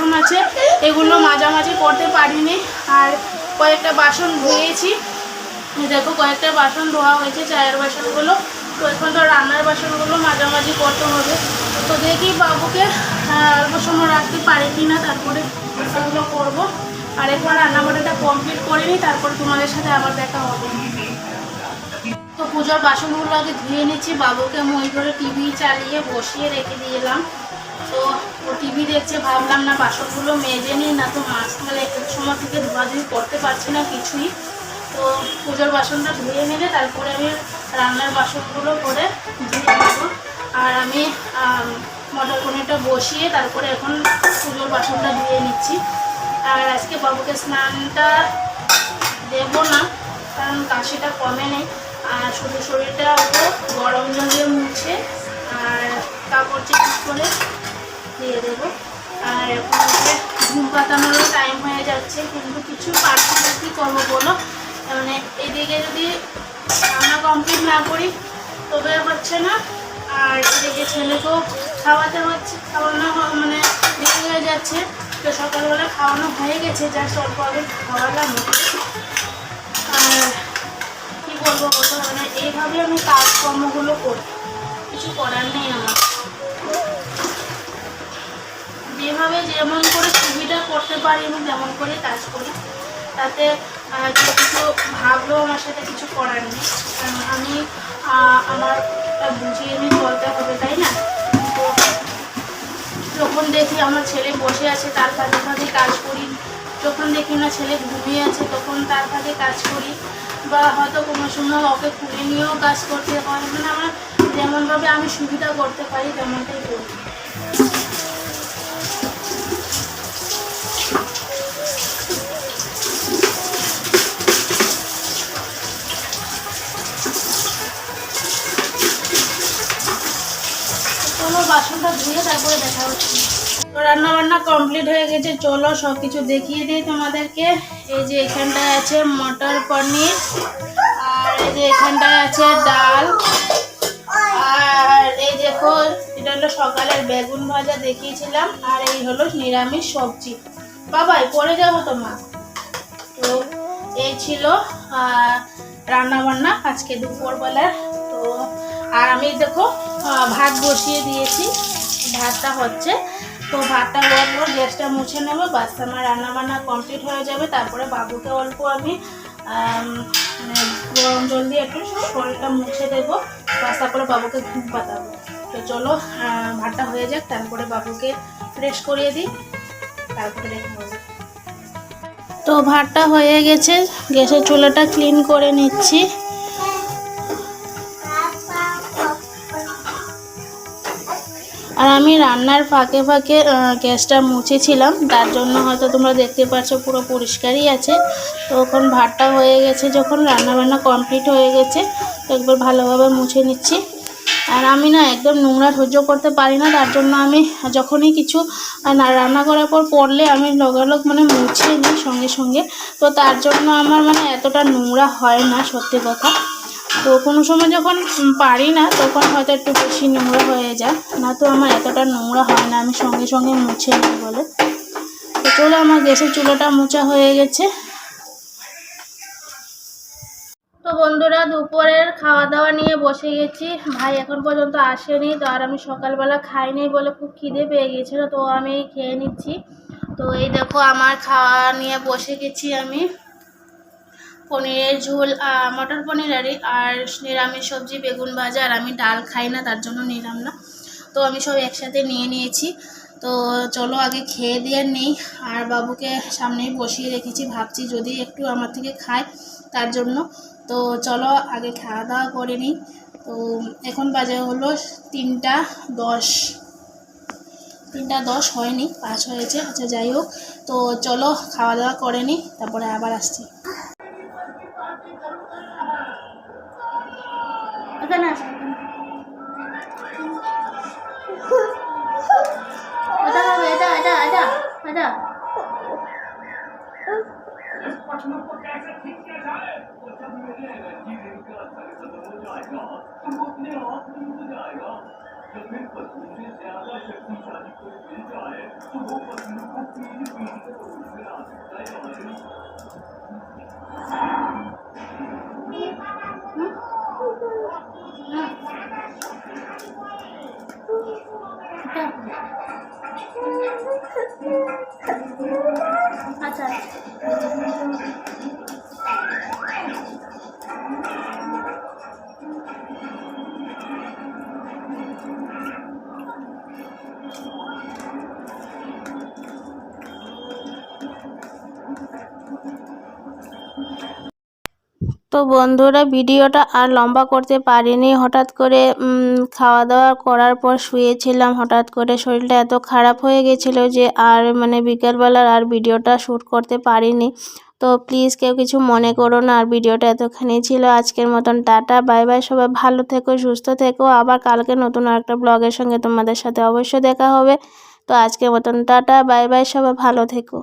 বাসন আছে, এগুলো মাঝামাঝি করতে পারিনি। আর কয়েকটা বাসন ধুয়েছি, দেখো কয়েকটা বাসন ধোয়া হয়েছে, চায়ের বাসনগুলো। তো এখন তো রান্নার বাসনগুলো মাঝামাঝি করতে হবে। তো দেখি বাবুকে অল্প সময় রাখতে পারি কি না, তারপরে সেগুলো করবো। আর এখন রান্নাবাড়িটা কমপ্লিট করে নিই, তারপরে তোমাদের সাথে আবার দেখা হবে। তো পুজোর বাসনগুলো আগে ধুয়ে নিচ্ছি। বাবুকে আমি ওই করে টিভি চালিয়ে বসিয়ে রেখে দিলাম। তো ও টিভি দেখছে, ভাবলাম না বাসনগুলো মেজে নিই, না তো মাছ তাহলে এক সময় থেকে ধোয়াধুয়ি করতে পারছি না কিছুই। তো পুজোর বাসনটা ধুয়ে নিলে তারপরে আমি রান্নার বাসনগুলো করে ধুয়ে নেবো। আর আমি মটর পনিরটা বসিয়ে তারপরে এখন পুজোর বাসনটা ধুয়ে নিচ্ছি। আর আজকে বাবুকে স্নানটা দেবো না, কারণ কাশিটা কমে নেই। আর শুধু শরীরটা ওকে গরম জল দিয়ে মুছে আর কাপড় চেঞ্জ করে দিয়ে দেবো। আর এখন ওকে ঘুম পাতানোরও টাইম হয়ে যাচ্ছে, কিন্তু কিছু পারছি না, কী করবো বলো। মানে এদিকে যদি রান্না কমপ্লিট না করি তবে হচ্ছে না, আর এদিকে ছেলেকেও খাওয়াতে হচ্ছে, খাওয়ানো মানে দেরি হয়ে যাচ্ছে। তো সকালবেলা খাওয়ানো হয়ে গেছে, জাস্ট অল্প আগে খাওয়ালাম। আর কী বলবো বলো, মানে এইভাবে আমি কাজকর্মগুলো করি, কিছু করার নেই আমার। যেভাবে যেমন করে সুবিধা করতে পারি আমি তেমন করে কাজ করি, তাতে কিছু ভাবলেও আমার সাথে কিছু করার নেই। কারণ আমি আমার বুঝিয়ে নিয়ে চলতে হবে, তাই না? তো যখন দেখি আমার ছেলে বসে আছে তার ফাঁকে ফাঁকে কাজ করি, যখন দেখি না ছেলে ঘুমিয়ে আছে তখন তার ফাঁকে কাজ করি, বা হয়তো কোনো সময় ওকে খুলে নিয়েও কাজ করতে হয়। মানে আমার যেমনভাবে আমি সুবিধা করতে পারি তেমনটাই করি। চলো বাসনটা ধুয়ে তারপরে দেখা হচ্ছে। তো রান্না বান্না কমপ্লিট হয়ে গেছে, চলো সব কিছু দেখিয়ে দিই তোমাদেরকে। এই যে এখানটায় আছে মটর পনির, আর এই যে এখানটায় আছে ডাল, আর এই দেখো এটা হলো সকালের বেগুন ভাজা দেখিয়েছিলাম, আর এই হলো নিরামিষ সবজি। বাবাই পরে যাবো তোমার। তো এই ছিল রান্না বান্না আজকে দুপুরবেলার। তো আর আমি দেখো ভাত বসিয়ে দিয়েছি, ভাতটা হচ্ছে। তো ভাতটা হওয়ার পর গ্যাসটা মুছে নেবো, বাস আমার রান্না বান্না কমপ্লিট হয়ে যাবে। তারপরে বাবুকে অল্প আমি মানে গরম জল দিয়ে একটু শরীরটা মুছে দেবো, বাস তারপরে বাবুকে ঘুম পাতাবো। তো চলো ভাতটা হয়ে যাক, তারপরে বাবুকে ফ্রেশ করিয়ে দিই, তারপরে দেখা হবে। তো ভাতটা হয়ে গেছে, গ্যাসের চুলাটা ক্লিন করে নিচ্ছি। আর আমি রান্নার ফাঁকে ফাঁকে গ্যাসটা মুছেছিলাম, তার জন্য হয়তো তোমরা দেখতে পাচ্ছ পুরো পরিষ্কারই আছে। তো এখন ভাতটা হয়ে গেছে, যখন রান্নাবান্না কমপ্লিট হয়ে গেছে তো একবার ভালোভাবে মুছে নিচ্ছি। আর আমি না একদম নোংরা সহ্য করতে পারি না, তার জন্য আমি যখনই কিছু রান্না করার পর পড়লে আমি লগালগ মানে মুছে নিই সঙ্গে সঙ্গে। তো তার জন্য আমার মানে এতটা নোংরা হয় না সত্যি কথা। তো কোনো সময় যখন পারি না তখন হয়তো একটু বেশি নোংরা হয়ে যায়, না তো আমার এতটা নোংরা হয় না, আমি সঙ্গে সঙ্গে মুছে নিই বলে। তো চলো আমার গ্যাসের চুলাটা মোছা হয়ে গেছে। তো বন্ধুরা দুপুরের খাওয়া দাওয়া নিয়ে বসে গেছি, ভাই এখন পর্যন্ত আসেনি। তো আর আমি সকালবেলা খাইনি বলে খুব খিদে পেয়ে গেছিলো, তো আমি খেয়ে নিচ্ছি। তো এই দেখো আমার খাওয়া নিয়ে বসে গেছি আমি। পনিরের ঝোল, মটর পনির আর নিরামিষ সবজি বেগুন ভাজা। আর আমি ডাল খাই না, তার জন্য নিলাম না। তো আমি সব একসাথে নিয়ে নিয়েছি। তো চলো আগে খেয়ে দিয়ে নেই। আর বাবুকে সামনেই বসিয়ে রেখেছি, ভাবছি যদি একটু আমার থেকে খায় তার জন্য। তো চলো আগে খাওয়া দাওয়া করে নিই। তো এখন বাজে হলো 3টা 10, 3টা 10 হয়নি, 5 হয়েছে। আচ্ছা যাই হোক, তো চলো খাওয়া দাওয়া করে নিই, তারপরে আবার আসছি। এখানে আসো, এটা হবে, এটা এটা এটা এটা আচ্ছা তো বন্ধুরা ভিডিওটা আর লম্বা করতে পারিনি, হঠাৎ করে খাওয়া দাওয়া করার পর শুয়েছিলাম, হঠাৎ করে শরীরটা এত খারাপ হয়ে গেছিলো যে আর মানে বিকেলবেলার আর ভিডিওটা শ্যুট করতে পারিনি। তো প্লিজ কেউ কিছু মনে করো না, আর ভিডিওটা এতখানি ছিল। আজকের মতন টাটা বাই বাই, সবাই ভালো থেকো সুস্থ থেকো, আবার কালকে নতুন আরেকটা ব্লগের সঙ্গে তোমাদের সাথে অবশ্যই দেখা হবে। তো আজকের মতন টাটা বাই বাই, সবাই ভালো থেকো।